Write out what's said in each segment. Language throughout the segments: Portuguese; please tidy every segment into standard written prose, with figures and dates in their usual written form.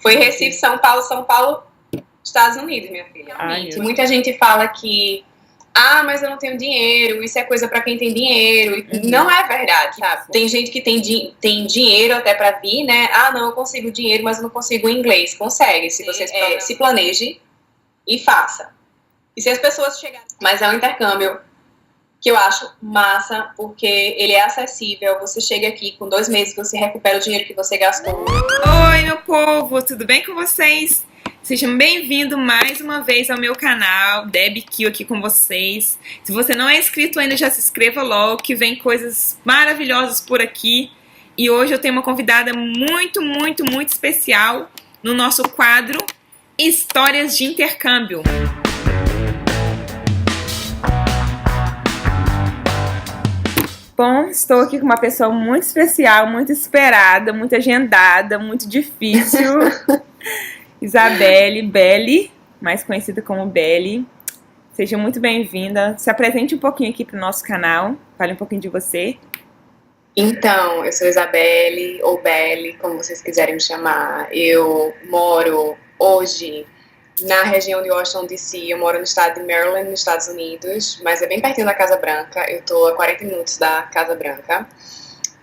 Foi Recife, São Paulo, Estados Unidos, minha filha. Realmente. Muita gente fala que mas eu não tenho dinheiro, isso é coisa pra quem tem dinheiro. Não é verdade, sabe? Tem gente que tem dinheiro até pra vir, né? Não, eu consigo dinheiro, mas eu não consigo inglês. Consegue, se você se planeje e faça. E se as pessoas chegarem... Mas é um intercâmbio que eu acho massa, porque ele é acessível. Você chega aqui com 2 meses, você recupera o dinheiro que você gastou. Oi, meu povo, tudo bem com vocês? Sejam bem-vindos mais uma vez ao meu canal, Debbie Kill aqui com vocês. Se você não é inscrito ainda, já se inscreva logo, que vem coisas maravilhosas por aqui. E hoje eu tenho uma convidada muito especial no nosso quadro Histórias de Intercâmbio. Bom, estou aqui com uma pessoa muito especial, muito esperada, muito agendada, muito difícil. Isabelle Belli, mais conhecida como Belli. Seja muito bem-vinda. Se apresente um pouquinho aqui para o nosso canal. Fale um pouquinho de você. Então, eu sou Isabelle, ou Belli, como vocês quiserem me chamar. Eu moro hoje na região de Washington, D.C. Eu moro no estado de Maryland, nos Estados Unidos, mas é bem pertinho da Casa Branca. Eu tô a 40 minutos da Casa Branca.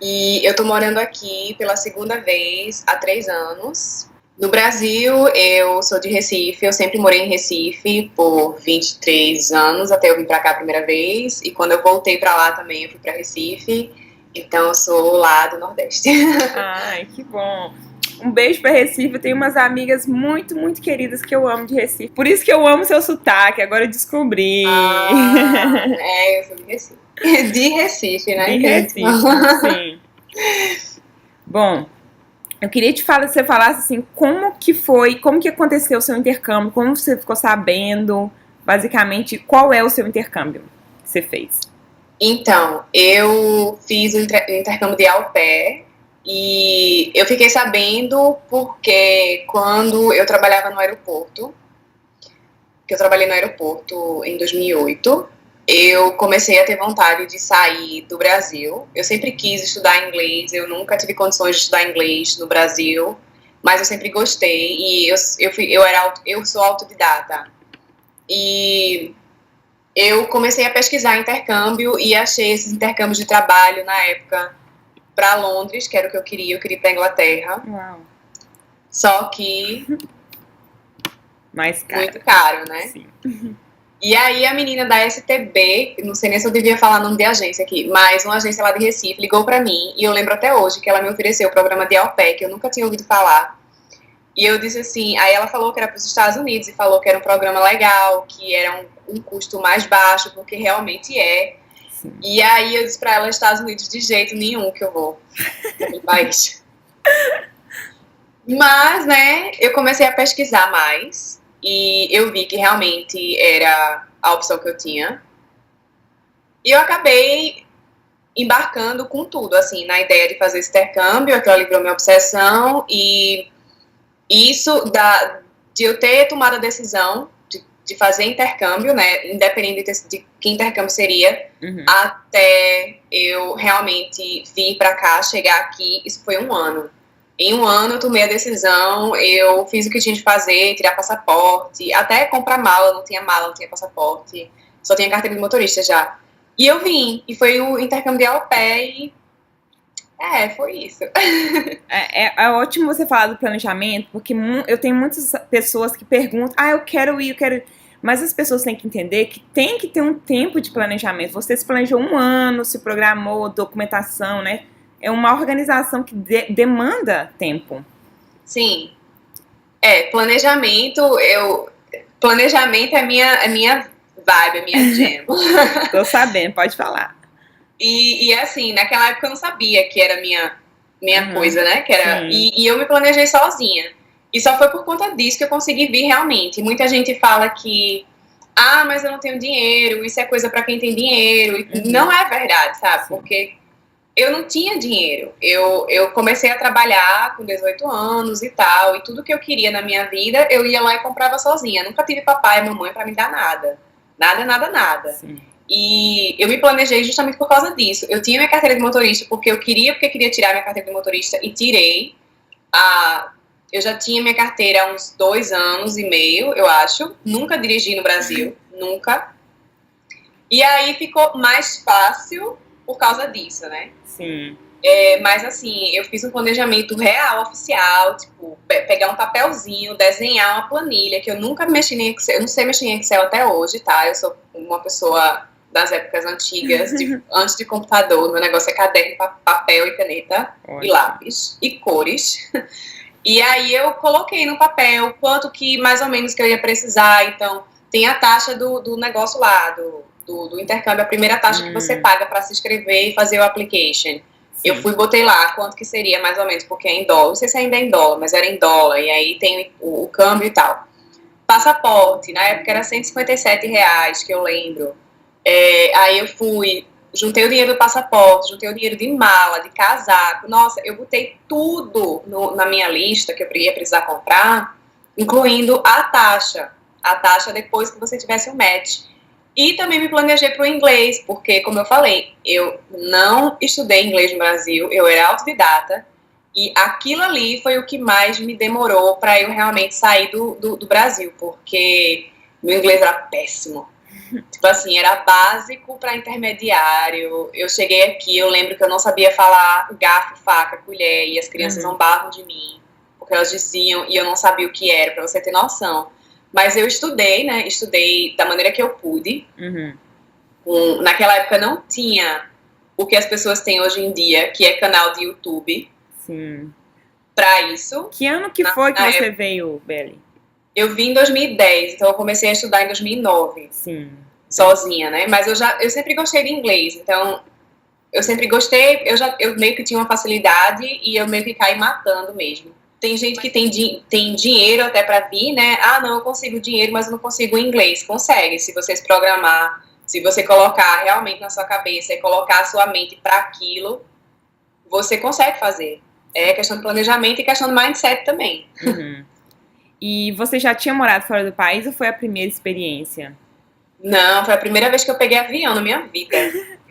E eu tô morando aqui pela segunda vez há 3 anos. No Brasil, eu sou de Recife, eu sempre morei em Recife por 23 anos, até eu vim pra cá a primeira vez, e quando eu voltei pra lá também, eu fui pra Recife, então eu sou lá do Nordeste. Ai, que bom! Um beijo pra Recife, eu tenho umas amigas muito queridas que eu amo de Recife, por isso que eu amo seu sotaque, agora eu descobri. Eu sou de Recife. De Recife, né? De Recife, sim. Bom... Eu queria que você falasse assim, como que aconteceu o seu intercâmbio, como você ficou sabendo, basicamente, qual é o seu intercâmbio que você fez? Então, eu fiz um intercâmbio de au pair e eu fiquei sabendo porque quando eu trabalhava no aeroporto, que eu trabalhei no aeroporto em 2008, eu comecei a ter vontade de sair do Brasil. Eu sempre quis estudar inglês, eu nunca tive condições de estudar inglês no Brasil, mas eu sempre gostei e eu sou autodidata. E eu comecei a pesquisar intercâmbio e achei esses intercâmbios de trabalho na época para Londres, que era o que eu queria ir para Inglaterra. Uau. Só que mais caro. Muito caro, né? Sim. E aí a menina da STB, não sei nem se eu devia falar o nome de agência aqui, mas uma agência lá de Recife ligou pra mim, e eu lembro até hoje que ela me ofereceu o programa de au pair, que eu nunca tinha ouvido falar. E eu disse assim, aí ela falou que era pros Estados Unidos, e falou que era um programa legal, que era um custo mais baixo, porque realmente é. Sim. E aí eu disse pra ela, Estados Unidos, de jeito nenhum que eu vou naquele país. Mas, né, eu comecei a pesquisar mais, e eu vi que realmente era a opção que eu tinha. E eu acabei embarcando com tudo, assim, na ideia de fazer esse intercâmbio, aquilo ali virou minha obsessão, e isso de eu ter tomado a decisão de fazer intercâmbio, né, independente de que intercâmbio seria, até eu realmente vir pra cá, chegar aqui, isso foi 1 ano. Em 1 ano eu tomei a decisão, eu fiz o que tinha de fazer, tirar passaporte, até comprar mala, não tinha passaporte, só tinha carteira de motorista já. E eu vim, e foi o intercâmbio de au pair, e foi isso. É ótimo você falar do planejamento, porque eu tenho muitas pessoas que perguntam, eu quero ir, Mas as pessoas têm que entender que tem que ter um tempo de planejamento. Você se planejou 1 ano, se programou, documentação, né? É uma organização que demanda tempo. Sim. Planejamento é minha vibe, a minha jam. Tô sabendo, pode falar. E assim, naquela época eu não sabia que era minha coisa, né? Que era, e eu me planejei sozinha. E só foi por conta disso que eu consegui vir realmente. Muita gente fala que, mas eu não tenho dinheiro, isso é coisa pra quem tem dinheiro. Não é verdade, sabe? Porque eu não tinha dinheiro. Eu comecei a trabalhar com 18 anos e tal, e tudo que eu queria na minha vida, eu ia lá e comprava sozinha. Nunca tive papai e mamãe pra me dar nada. Nada. Sim. E eu me planejei justamente por causa disso. Eu tinha minha carteira de motorista porque queria tirar minha carteira de motorista e tirei. Eu já tinha minha carteira há uns 2 anos e meio, eu acho. Nunca dirigi no Brasil, nunca. E aí ficou mais fácil por causa disso, né? Sim. Mas assim, eu fiz um planejamento real, oficial, tipo, pegar um papelzinho, desenhar uma planilha, que eu nunca mexi em Excel, eu não sei mexer em Excel até hoje, tá? Eu sou uma pessoa das épocas antigas, antes de computador, meu negócio é caderno, papel e caneta, e lápis, e cores. E aí eu coloquei no papel quanto que mais ou menos que eu ia precisar, então tem a taxa do negócio lá, do intercâmbio, a primeira taxa que você paga para se inscrever e fazer o application. Eu fui, botei lá quanto que seria mais ou menos, porque é em dólar, não sei se ainda é em dólar, mas era em dólar, e aí tem o câmbio e tal. Passaporte, na época era R$ 157, que eu lembro. Aí eu fui, juntei o dinheiro do passaporte, juntei o dinheiro de mala, de casaco, nossa, eu botei tudo na minha lista que eu ia precisar comprar, incluindo a taxa depois que você tivesse o match. E também me planejei para o inglês, porque, como eu falei, eu não estudei inglês no Brasil, eu era autodidata, e aquilo ali foi o que mais me demorou para eu realmente sair do Brasil, porque meu inglês era péssimo. Tipo assim, era básico para intermediário. Eu cheguei aqui, eu lembro que eu não sabia falar garfo, faca, colher, e as crianças zombavam de mim, porque elas diziam, e eu não sabia o que era, para você ter noção. Mas eu estudei, né? Estudei da maneira que eu pude. Naquela época não tinha o que as pessoas têm hoje em dia, que é canal de YouTube. Sim. Pra isso. Que ano que foi que você veio, Beli? Eu vim em 2010, então eu comecei a estudar em 2009. Sim. Sozinha, né? Mas eu sempre gostei de inglês, então eu sempre gostei, eu meio que tinha uma facilidade e eu meio que caí matando mesmo. Tem gente que tem dinheiro até pra vir, né? Ah, não, eu consigo dinheiro, mas eu não consigo inglês. Consegue, se você se programar, se você colocar realmente na sua cabeça e colocar a sua mente para aquilo, você consegue fazer. É questão de planejamento e questão de mindset também. E você já tinha morado fora do país ou foi a primeira experiência? Não, foi a primeira vez que eu peguei avião na minha vida.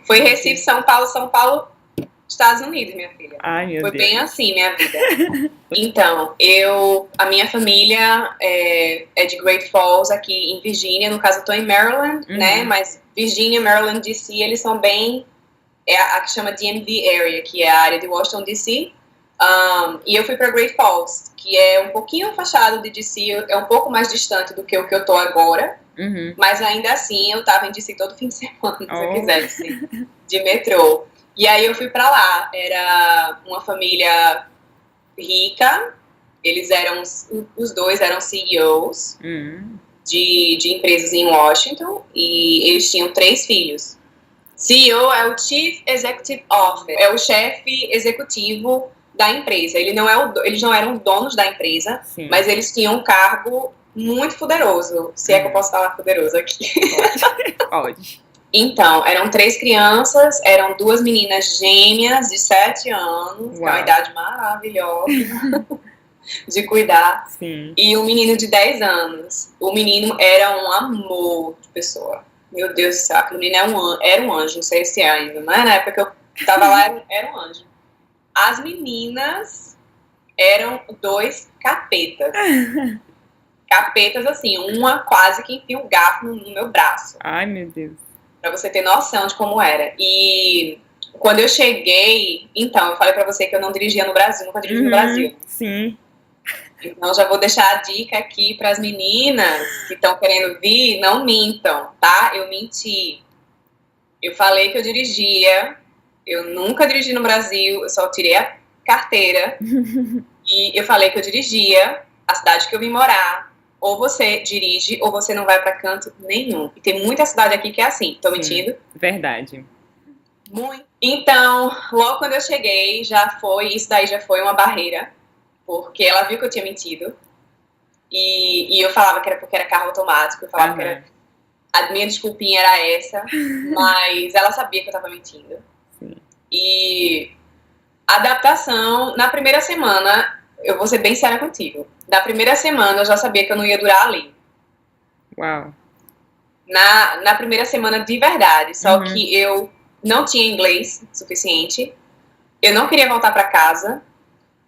Foi Recife, São Paulo, Estados Unidos, minha filha. Ai, meu Foi Deus. bem assim, minha vida. Então, a minha família é de Great Falls, aqui em Virgínia. No caso, eu tô em Maryland, né? Mas Virgínia, Maryland, D.C., eles são bem... É a que chama DMV Area, que é a área de Washington, D.C. E eu fui para Great Falls, que é um pouquinho afastado de D.C., é um pouco mais distante do que o que eu tô agora. Mas ainda assim, eu tava em D.C. todo fim de semana, se eu quisesse, de metrô. E aí eu fui pra lá, era uma família rica, eles eram, os dois eram CEOs de empresas em Washington, e eles tinham 3 filhos. CEO é o Chief Executive Officer, é o chefe executivo da empresa. Eles não eram donos da empresa, mas eles tinham um cargo muito poderoso, se é que eu posso falar poderoso aqui. Pode. Então, eram 3 crianças, eram 2 meninas gêmeas de 7 anos, que é uma idade maravilhosa de cuidar, e um menino de 10 anos. O menino era um amor de pessoa. Meu Deus do céu, aquele menino era um anjo, não sei se é ainda, mas na época que eu tava lá era um anjo. As meninas eram 2 capetas. Capetas assim, uma quase que enfia um garfo no meu braço. Ai, meu Deus. Pra você ter noção de como era. E quando eu cheguei, então, eu falei pra você que eu não dirigia no Brasil, nunca dirigi no Brasil. Sim. Então, já vou deixar a dica aqui pras meninas que estão querendo vir, não mintam, tá? Eu menti. Eu falei que eu dirigia, eu nunca dirigi no Brasil, eu só tirei a carteira. E eu falei que eu dirigia a cidade que eu vim morar. Ou você dirige, ou você não vai pra canto nenhum. E tem muita cidade aqui que é assim. Tô mentindo? Verdade. Muito. Então, logo quando eu cheguei, isso daí já foi uma barreira. Porque ela viu que eu tinha mentido. E eu falava que era porque era carro automático. Eu falava que era... A minha desculpinha era essa. Mas ela sabia que eu tava mentindo. E adaptação, na primeira semana... Eu vou ser bem séria contigo. Da primeira semana eu já sabia que eu não ia durar ali. Uau. Na primeira semana de verdade. Só que eu não tinha inglês suficiente. Eu não queria voltar pra casa.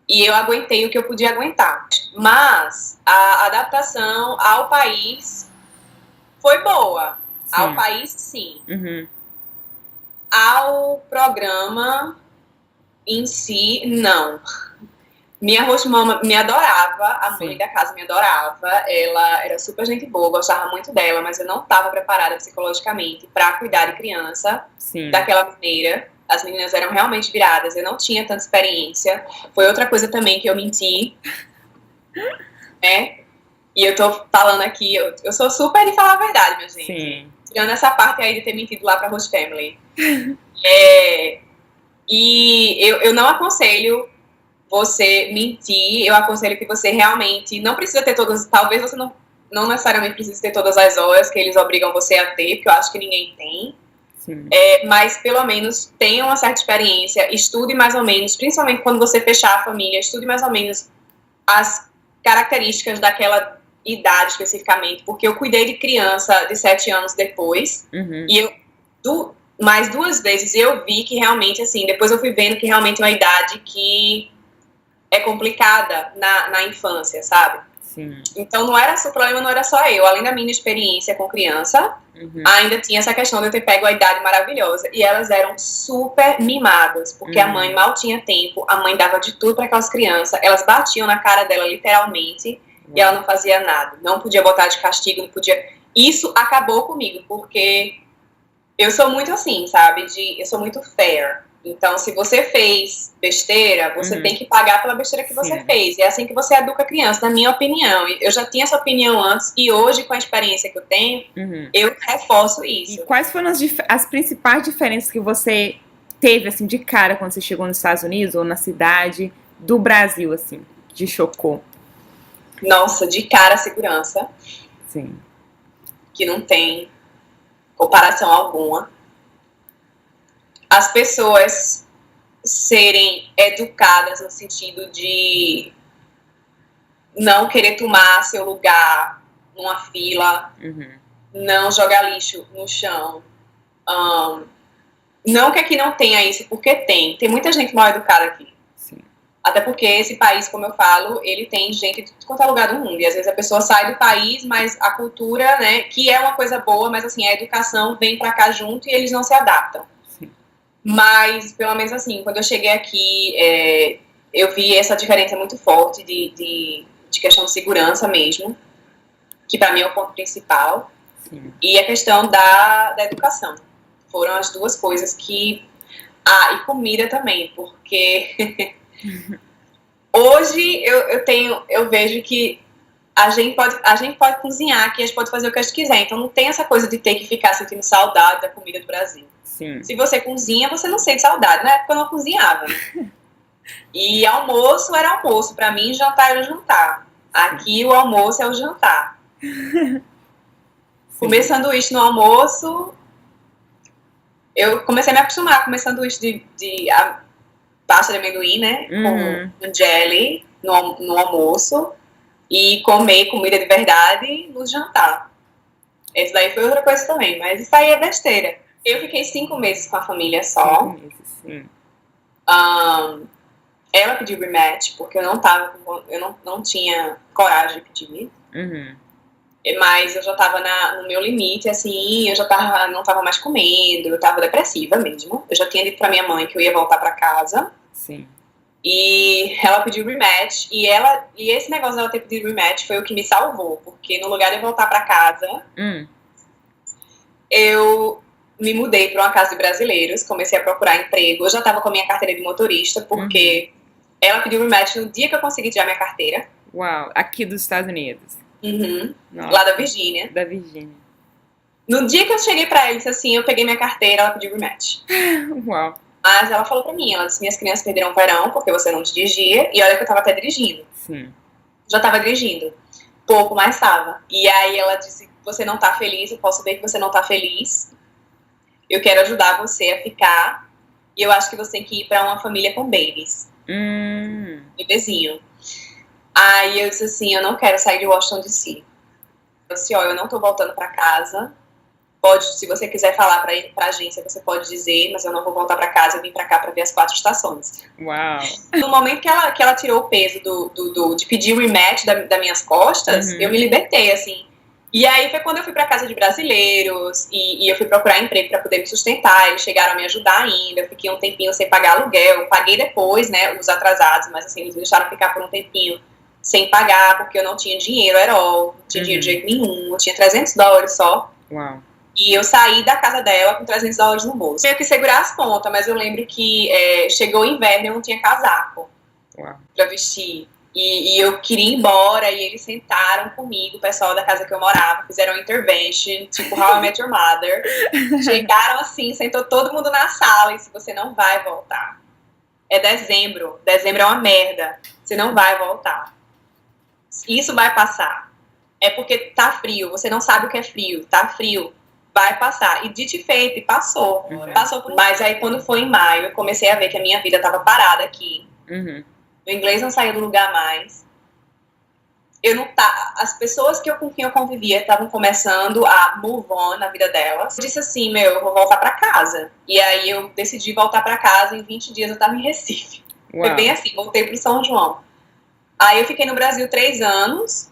E eu aguentei o que eu podia aguentar. Mas a adaptação ao país foi boa. Sim. Ao país, sim. Uhum. Ao programa em si, não. Minha host mama me adorava, a mãe Sim. da casa me adorava, ela era super gente boa, gostava muito dela, mas eu não estava preparada psicologicamente para cuidar de criança Sim. daquela maneira. As meninas eram realmente viradas, eu não tinha tanta experiência. Foi outra coisa também que eu menti, né? E eu tô falando aqui, eu sou super de falar a verdade, minha gente. Sim. Tirando essa parte aí de ter mentido lá pra Host Family. E eu não aconselho você mentir, eu aconselho que você realmente não precisa ter todas, talvez você não necessariamente precise ter todas as horas que eles obrigam você a ter, porque eu acho que ninguém tem. Sim. Mas pelo menos tenha uma certa experiência, estude mais ou menos, principalmente quando você fechar a família, estude mais ou menos as características daquela idade especificamente, porque eu cuidei de criança de 7 anos depois, Uhum. e mais 2 vezes eu vi que realmente, assim, depois eu fui vendo que realmente é uma idade que é complicada na infância, sabe? Sim. Então o problema não era só eu, além da minha experiência com criança, ainda tinha essa questão de eu ter pego a idade maravilhosa, e elas eram super mimadas, porque a mãe mal tinha tempo, a mãe dava de tudo para aquelas crianças, elas batiam na cara dela literalmente, e ela não fazia nada, não podia botar de castigo, não podia. Isso acabou comigo, porque eu sou muito assim, sabe? Eu sou muito fair. Então, se você fez besteira, você tem que pagar pela besteira que você fez. E é assim que você educa a criança, na minha opinião. Eu já tinha essa opinião antes, e hoje, com a experiência que eu tenho, eu reforço isso. E quais foram as principais diferenças que você teve, assim, de cara quando você chegou nos Estados Unidos ou na cidade do Brasil, assim, que te chocou? Nossa, de cara, segurança. Sim. Que não tem comparação alguma. As pessoas serem educadas no sentido de não querer tomar seu lugar numa fila, não jogar lixo no chão. Não que aqui não tenha isso, porque tem. Tem muita gente mal educada aqui. Sim. Até porque esse país, como eu falo, ele tem gente de tudo quanto é lugar do mundo. E às vezes a pessoa sai do país, mas a cultura, né, que é uma coisa boa, mas assim, a educação vem pra cá junto e eles não se adaptam. Sim. Mas, pelo menos assim, quando eu cheguei aqui, eu vi essa diferença muito forte de questão de segurança mesmo, que pra mim é o ponto principal. Sim. E a questão da educação. Foram as duas coisas que... e comida também, porque hoje eu vejo que a gente pode cozinhar, que a gente pode fazer o que a gente quiser. Então não tem essa coisa de ter que ficar sentindo saudade da comida do Brasil. Sim. Se você cozinha, você não sente saudade. Na época eu não cozinhava. E almoço era almoço. Pra mim, jantar era jantar. Aqui o almoço é o jantar. Comer sanduíche no almoço... Eu comecei a me acostumar a comer sanduíche de pasta de amendoim, né? Com jelly no almoço. E comer comida de verdade no jantar. Essa daí foi outra coisa também, mas isso aí é besteira. Eu fiquei 5 meses com a família só. 5 meses, sim. Ela pediu rematch, porque eu não tinha coragem de pedir. Mas eu já tava no meu limite, assim, eu já não tava mais comendo, eu tava depressiva mesmo. Eu já tinha dito pra minha mãe que eu ia voltar pra casa. Sim. E ela pediu rematch, e esse negócio dela ter pedido rematch foi o que me salvou, porque no lugar de eu voltar pra casa, eu me mudei pra uma casa de brasileiros, comecei a procurar emprego, eu já tava com a minha carteira de motorista, porque ela pediu rematch no dia que eu consegui tirar minha carteira. Uau, aqui dos Estados Unidos. Lá da Virgínia. Da Virgínia. No dia que eu cheguei pra ela, disse assim, eu peguei minha carteira, ela pediu rematch. Uau. Mas ela falou pra mim, ela disse, minhas crianças perderam o verão porque você não dirigia, e olha que eu tava até dirigindo. Sim. Já tava dirigindo. Pouco, mas tava. E aí ela disse, você não tá feliz, eu posso ver que você não tá feliz. Eu quero ajudar você a ficar, e eu acho que você tem que ir pra uma família com babies. Bebezinho. Aí eu disse assim, eu não quero sair de Washington DC. Eu disse, eu não tô voltando pra casa, pode, se você quiser falar pra agência, você pode dizer, mas eu não vou voltar pra casa, eu vim pra cá pra ver as 4 estações. Uau! No momento que ela tirou o peso de pedir o rematch das minhas costas, eu me libertei, assim. E aí foi quando eu fui pra casa de brasileiros e eu fui procurar emprego pra poder me sustentar. Eles chegaram a me ajudar ainda. Eu fiquei um tempinho sem pagar aluguel. Paguei depois, né, os atrasados, mas assim, eles me deixaram ficar por um tempinho sem pagar, porque eu não tinha dinheiro, era não tinha dinheiro de jeito nenhum. Eu tinha $300 só. Uau! E eu saí da casa dela com $300 no bolso. Tinha que segurar as pontas, mas eu lembro que chegou o inverno e eu não tinha casaco pra vestir. E eu queria ir embora, e eles sentaram comigo, o pessoal da casa que eu morava, fizeram uma intervention, tipo How I Met Your Mother. Chegaram assim, sentou todo mundo na sala e disse, você não vai voltar. É dezembro é uma merda, você não vai voltar. Isso vai passar. É porque tá frio, você não sabe o que é frio, tá frio, vai passar. E dito e feito, e passou. Passou por... Mas aí quando foi em maio, eu comecei a ver que a minha vida tava parada aqui. O inglês não saiu do lugar mais. As pessoas com quem eu convivia estavam começando a move on na vida delas. Eu disse assim, eu vou voltar pra casa. E aí eu decidi voltar pra casa, em 20 dias eu tava em Recife. Uau. Foi bem assim, voltei pro São João. Aí eu fiquei no Brasil 3 anos,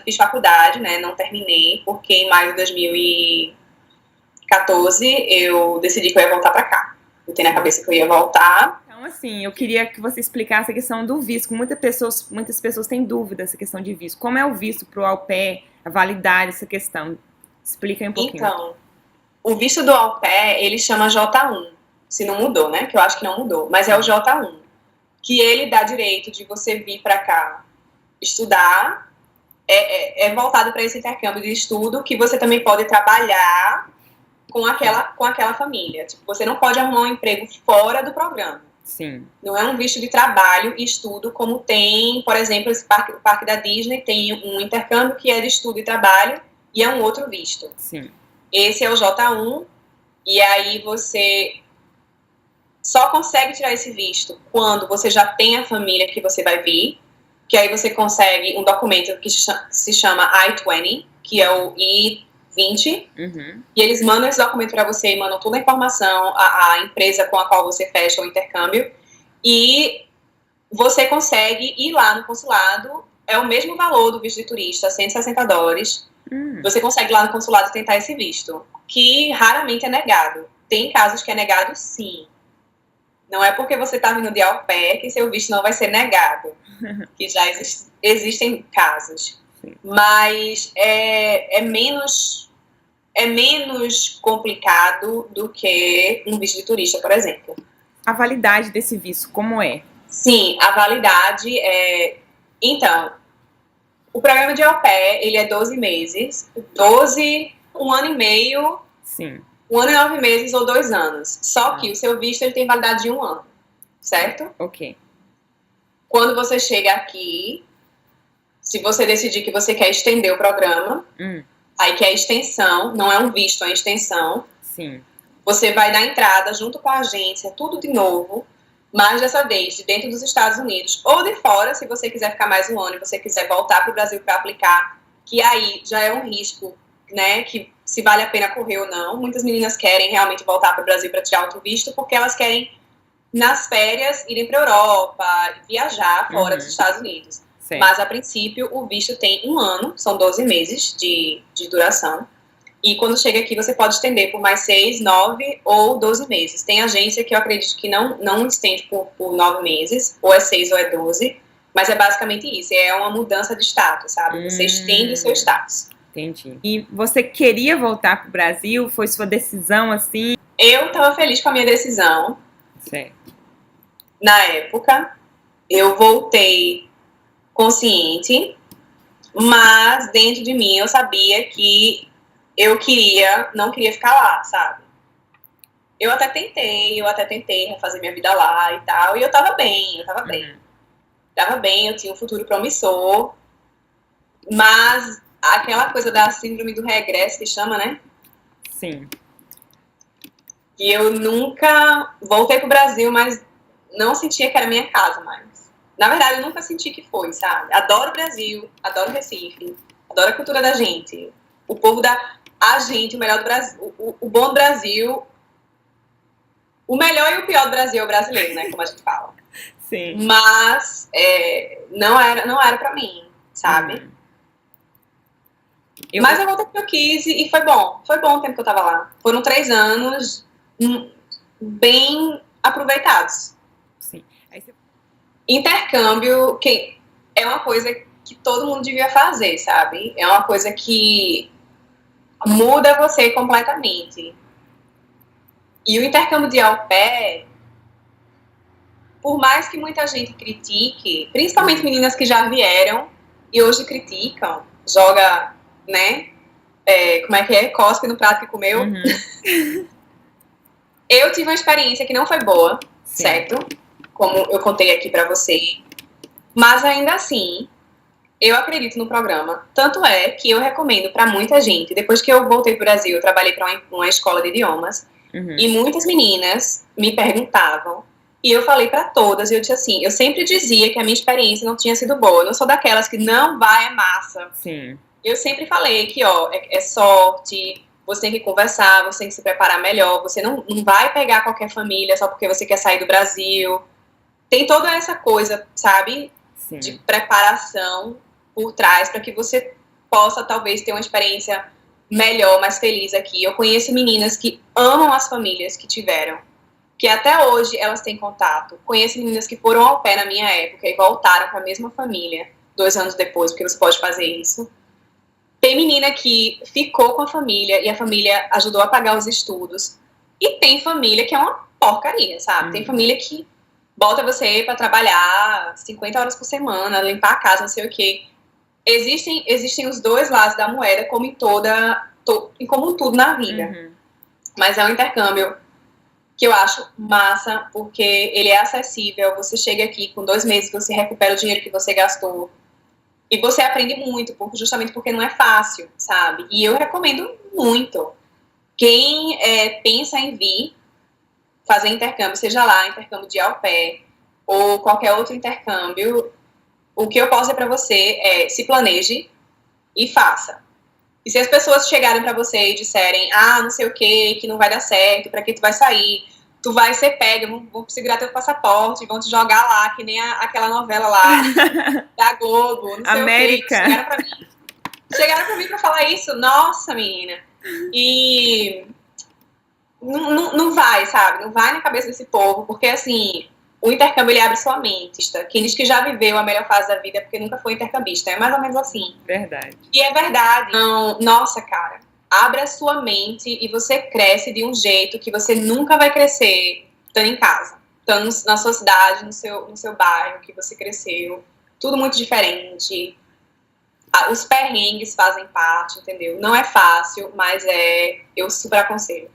fiz faculdade, né, não terminei, porque em maio de 2014 eu decidi que eu ia voltar pra cá. Eu tenho na cabeça que eu ia voltar. Então, assim, eu queria que você explicasse a questão do visto. Muitas pessoas têm dúvida dessa questão de visto. Como é o visto pro au pair, a validade dessa questão? Explica aí um pouquinho. Então, o visto do au pair, ele chama J1. Se não mudou, né? Que eu acho que não mudou. Mas é o J1. Que ele dá direito de você vir pra cá estudar. É voltado para esse intercâmbio de estudo, que você também pode trabalhar com aquela família. Tipo, você não pode arrumar um emprego fora do programa. Sim. Não é um visto de trabalho e estudo como tem, por exemplo, o parque da Disney tem um intercâmbio que é de estudo e trabalho e é um outro visto. Sim. Esse é o J1 e aí você só consegue tirar esse visto quando você já tem a família que você vai vir, que aí você consegue um documento que se chama I-20, que é o I-20, e eles mandam esse documento para você e mandam toda a informação, a empresa com a qual você fecha o intercâmbio, e você consegue ir lá no consulado, é o mesmo valor do visto de turista, $160, você consegue ir lá no consulado tentar esse visto, que raramente é negado. Tem casos que é negado, sim. Não é porque você está vindo de au pair que seu visto não vai ser negado, que já existem casos. Sim. Mas é menos complicado do que um visto de turista, por exemplo. A validade desse visto, como é? Sim, a validade é... Então, o programa de au pair, ele é 12 meses, 1 ano e meio... Sim. 1 ano e 9 meses ou 2 anos. Só que o seu visto ele tem validade de 1 ano, certo? Ok. Quando você chega aqui, se você decidir que você quer estender o programa, aí que é a extensão, não é um visto, é uma extensão. Sim. Você vai dar entrada junto com a agência, tudo de novo, mas dessa vez de dentro dos Estados Unidos ou de fora, se você quiser ficar mais 1 ano e você quiser voltar para o Brasil para aplicar, que aí já é um risco, né, que se vale a pena correr ou não. Muitas meninas querem realmente voltar para o Brasil para tirar outro visto porque elas querem, nas férias, irem para a Europa, viajar fora dos Estados Unidos. Sim. Mas, a princípio, o visto tem 1 ano, são 12 meses de duração. E quando chega aqui, você pode estender por mais 6, 9 ou 12 meses. Tem agência que eu acredito que não estende por 9 meses, ou é 6 ou é 12, mas é basicamente isso, é uma mudança de status, sabe? Você estende o seu status. Entendi. E você queria voltar pro Brasil? Foi sua decisão, assim? Eu tava feliz com a minha decisão. Certo. Na época, eu voltei consciente, mas dentro de mim eu sabia que eu não queria ficar lá, sabe? Eu até tentei refazer minha vida lá e tal, e eu tava bem. Tava bem, eu tinha um futuro promissor, mas aquela coisa da síndrome do regresso, que chama, né? Sim. E eu nunca voltei pro Brasil, mas não sentia que era minha casa mais. Na verdade, eu nunca senti que foi, sabe? Adoro o Brasil, adoro o Recife, adoro a cultura da gente. O povo a gente, o melhor do Brasil, o bom do Brasil, o melhor e o pior do Brasil é o brasileiro, né? Como a gente fala. Sim. Mas não era pra mim, sabe? Mas eu voltei porque eu quis e foi bom. Foi bom o tempo que eu tava lá. Foram 3 anos bem aproveitados. Sim. Aí você... Intercâmbio é uma coisa que todo mundo devia fazer, sabe? É uma coisa que muda você completamente. E o intercâmbio de au pair, por mais que muita gente critique, principalmente meninas que já vieram e hoje criticam, joga, né? Como é que é? Cospe no prato que comeu. Uhum. Eu tive uma experiência que não foi boa, Sim. certo? Como eu contei aqui pra você. Mas ainda assim, eu acredito no programa. Tanto é que eu recomendo pra muita gente. Depois que eu voltei pro Brasil, eu trabalhei pra uma escola de idiomas. Uhum. E muitas meninas me perguntavam. E eu falei pra todas, eu disse assim, eu sempre dizia que a minha experiência não tinha sido boa. Eu não sou daquelas que não vai, é massa. Sim. Eu sempre falei que, ó, é sorte, você tem que conversar, você tem que se preparar melhor, você não vai pegar qualquer família só porque você quer sair do Brasil. Tem toda essa coisa, sabe, Sim. de preparação por trás para que você possa, talvez, ter uma experiência melhor, mais feliz aqui. Eu conheço meninas que amam as famílias que tiveram, que até hoje elas têm contato. Conheço meninas que foram ao pé na minha época e voltaram para a mesma família 2 anos depois, porque você pode fazer isso. Tem menina que ficou com a família e a família ajudou a pagar os estudos. E tem família que é uma porcaria, sabe? Tem família que bota você pra trabalhar 50 horas por semana, limpar a casa, não sei o quê. Existem os dois lados da moeda, como em como tudo na vida. Uhum. Mas é um intercâmbio que eu acho massa, porque ele é acessível. Você chega aqui com 2 meses, você recupera o dinheiro que você gastou. E você aprende muito, justamente porque não é fácil, sabe? E eu recomendo muito. Quem pensa em vir fazer intercâmbio, seja lá intercâmbio de au pair ou qualquer outro intercâmbio, o que eu posso dizer pra você é se planeje e faça. E se as pessoas chegarem pra você e disserem, não sei o que não vai dar certo, pra que tu vai sair, tu vai ser pega, vão segurar teu passaporte, vão te jogar lá, que nem aquela novela lá da Globo, não sei América. o quê. Chegaram pra mim pra falar isso, nossa, menina. E não vai, sabe? Não vai na cabeça desse povo, porque assim, o intercâmbio ele abre sua mente. Tá? Quem diz que já viveu a melhor fase da vida é porque nunca foi intercambista. É mais ou menos assim. Verdade. E é verdade. Não, nossa, cara. Abre a sua mente e você cresce de um jeito que você nunca vai crescer estando em casa. Estando na sua cidade, no seu bairro que você cresceu. Tudo muito diferente. Os perrengues fazem parte, entendeu? Não é fácil, mas eu super aconselho.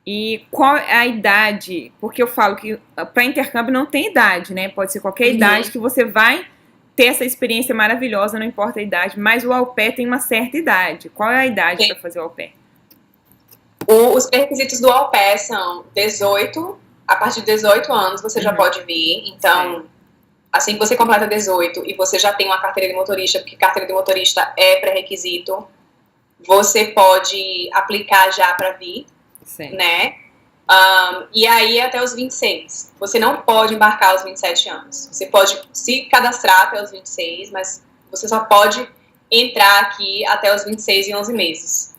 E qual é a idade? Porque eu falo que para intercâmbio não tem idade, né? Pode ser qualquer idade que você vai ter essa experiência maravilhosa, não importa a idade. Mas o au pair tem uma certa idade. Qual é a idade para fazer o au pair? Os requisitos do au pair são 18, a partir de 18 anos você já pode vir. Então, assim que você completa 18 e você já tem uma carteira de motorista, porque carteira de motorista é pré-requisito, você pode aplicar já para vir. Sim. Né? E aí até os 26. Você não pode embarcar aos 27 anos. Você pode se cadastrar até os 26, mas você só pode entrar aqui até os 26 e 11 meses.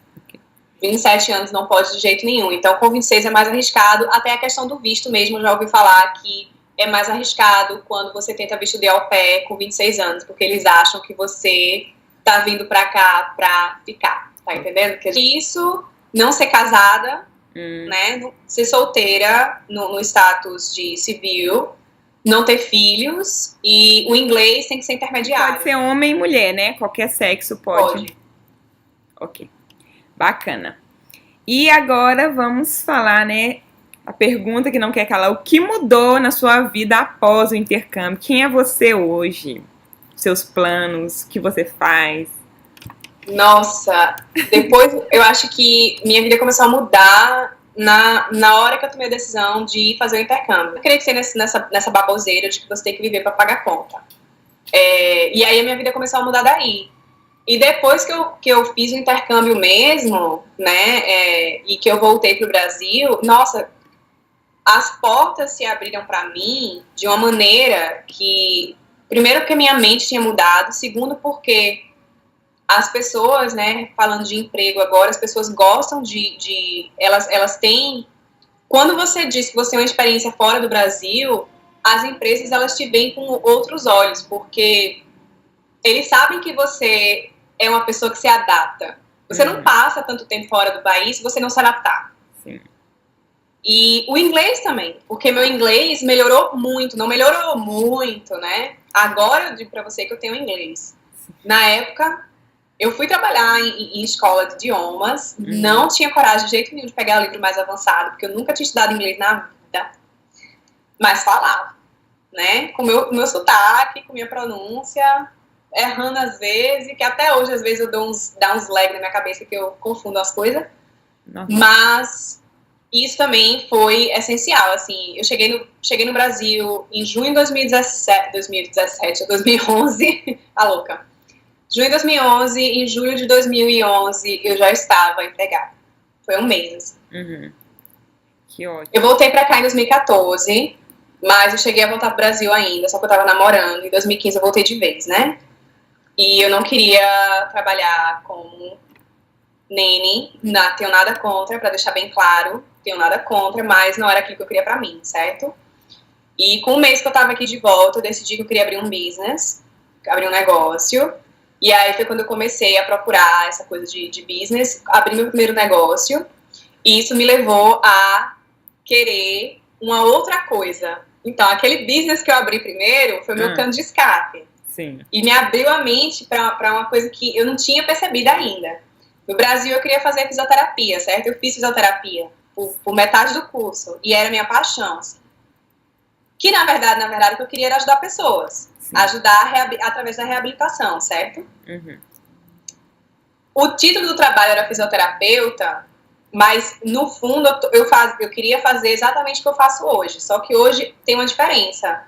27 anos não pode de jeito nenhum. Então, com 26 é mais arriscado. Até a questão do visto mesmo, eu já ouvi falar que é mais arriscado quando você tenta visto de au pair com 26 anos, porque eles acham que você tá vindo pra cá pra ficar. Tá entendendo? Isso, não ser casada, né? Ser solteira no status de civil, não ter filhos e o inglês tem que ser intermediário. Pode ser homem e mulher, né? Qualquer sexo pode. Ok. Bacana. E agora vamos falar, né? A pergunta que não quer calar. O que mudou na sua vida após o intercâmbio? Quem é você hoje? Seus planos? O que você faz? Nossa, depois eu acho que minha vida começou a mudar na hora que eu tomei a decisão de fazer o intercâmbio. Eu queria que ser nessa baboseira de que você tem que viver para pagar conta. E aí a minha vida começou a mudar daí. E depois que eu fiz o intercâmbio mesmo, né, e que eu voltei para o Brasil, nossa, as portas se abriram para mim de uma maneira que, primeiro, porque minha mente tinha mudado, segundo, porque as pessoas, né, falando de emprego agora, as pessoas gostam elas têm, quando você diz que você tem uma experiência fora do Brasil, as empresas, elas te veem com outros olhos, porque eles sabem que você é uma pessoa que se adapta. Você não passa tanto tempo fora do país se você não se adaptar. Sim. E o inglês também, porque meu inglês melhorou muito, não melhorou muito, né? Agora eu digo pra você que eu tenho inglês. Na época, eu fui trabalhar em escola de idiomas, não tinha coragem de jeito nenhum de pegar o livro mais avançado, porque eu nunca tinha estudado inglês na vida, mas falava, né? Com o meu sotaque, com minha pronúncia, errando às vezes, que até hoje às vezes eu dá uns lag na minha cabeça que eu confundo as coisas. Nossa. Mas isso também foi essencial, assim, eu cheguei no Brasil em junho de 2011, a louca. Junho de 2011, em julho de 2011 eu já estava empregada. Foi um mês, assim. Que ótimo. Eu voltei pra cá em 2014, mas eu cheguei a voltar pro Brasil ainda, só que eu tava namorando. Em 2015 eu voltei de vez, né? E eu não queria trabalhar como nene, tenho nada contra, pra deixar bem claro, tenho nada contra, mas não era aquilo que eu queria pra mim, certo? E com o mês que eu tava aqui de volta, eu decidi que eu queria abrir um business, abrir um negócio, e aí foi quando eu comecei a procurar essa coisa de business, abri meu primeiro negócio, e isso me levou a querer uma outra coisa. Então, aquele business que eu abri primeiro foi meu cano de escape. Sim. E me abriu a mente para uma coisa que eu não tinha percebido ainda. No Brasil, eu queria fazer fisioterapia, certo? Eu fiz fisioterapia por metade do curso. E era minha paixão, assim. Que, na verdade, o que eu queria era ajudar pessoas. Sim. Ajudar através da reabilitação, certo? O título do trabalho era fisioterapeuta, mas, no fundo, eu queria fazer exatamente o que eu faço hoje. Só que hoje tem uma diferença.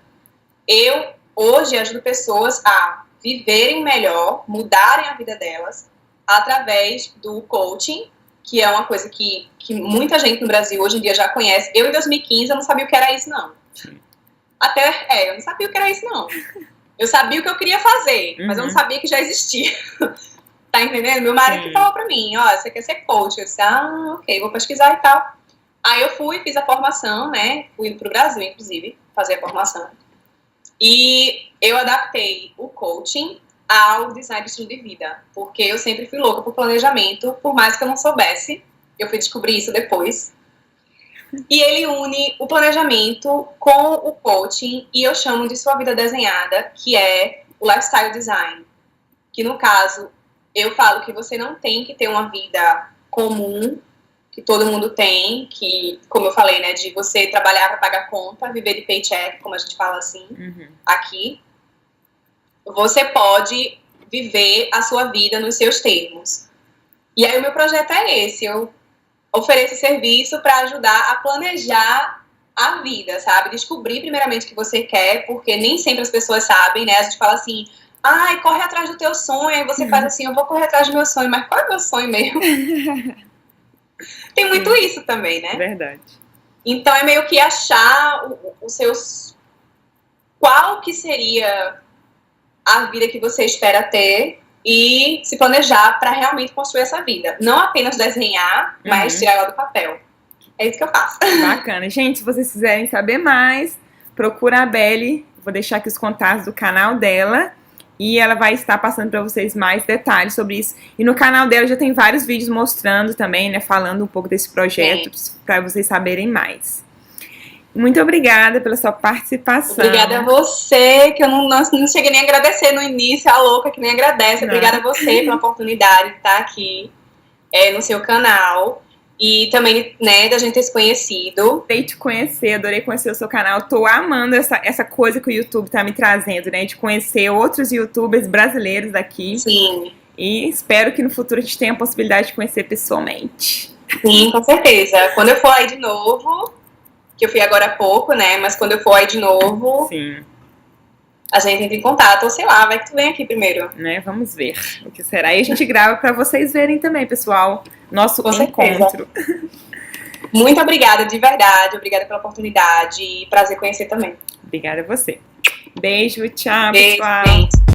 Eu, hoje, ajudo pessoas a viverem melhor, mudarem a vida delas, através do coaching, que é uma coisa que muita gente no Brasil hoje em dia já conhece. Eu, em 2015, eu não sabia o que era isso, não. Eu não sabia o que era isso, não. Eu sabia o que eu queria fazer, mas eu não sabia que já existia. Tá entendendo? Meu marido que falou pra mim, ó, você quer ser coach? Eu disse, ok, vou pesquisar e tal. Aí eu fui, fiz a formação, né? Fui pro Brasil, inclusive, fazer a formação. E eu adaptei o coaching ao design de estilo de vida, porque eu sempre fui louca por planejamento, por mais que eu não soubesse, eu fui descobrir isso depois. E ele une o planejamento com o coaching, e eu chamo de sua vida desenhada, que é o lifestyle design, que no caso, eu falo que você não tem que ter uma vida comum, que todo mundo tem, que, como eu falei, né, de você trabalhar para pagar conta, viver de paycheck, como a gente fala assim, aqui. Você pode viver a sua vida nos seus termos. E aí o meu projeto é esse, eu ofereço serviço para ajudar a planejar a vida, sabe? Descobrir primeiramente o que você quer, porque nem sempre as pessoas sabem, né? A gente fala assim, corre atrás do teu sonho, aí você faz assim, eu vou correr atrás do meu sonho, mas qual é o meu sonho mesmo? Tem muito isso também, né? Verdade. Então é meio que achar os seus... Qual que seria a vida que você espera ter e se planejar para realmente construir essa vida. Não apenas desenhar, mas tirar ela do papel. É isso que eu faço. Bacana. Gente, se vocês quiserem saber mais, procura a Belle. Vou deixar aqui os contatos do canal dela. E ela vai estar passando para vocês mais detalhes sobre isso. E no canal dela já tem vários vídeos mostrando também, né? Falando um pouco desse projeto, para vocês saberem mais. Muito obrigada pela sua participação. Obrigada a você, que eu não cheguei nem a agradecer no início, a louca que nem agradece. Não. Obrigada a você pela oportunidade de estar aqui no seu canal. E também, né, da gente ter se conhecido. Adorei te conhecer, adorei conhecer o seu canal. Tô amando essa coisa que o YouTube tá me trazendo, né? De conhecer outros YouTubers brasileiros daqui. Sim. E espero que no futuro a gente tenha a possibilidade de conhecer pessoalmente. Sim, com certeza. Quando eu for aí de novo, que eu fui agora há pouco, né? Mas quando eu for aí de novo, sim, a gente entra em contato, ou sei lá, vai que tu vem aqui primeiro. Né? Vamos ver o que será. E a gente grava para vocês verem também, pessoal, nosso Com encontro. Muito obrigada, de verdade. Obrigada pela oportunidade e prazer conhecer também. Obrigada a você. Beijo, tchau, Beijo, pessoal. gente.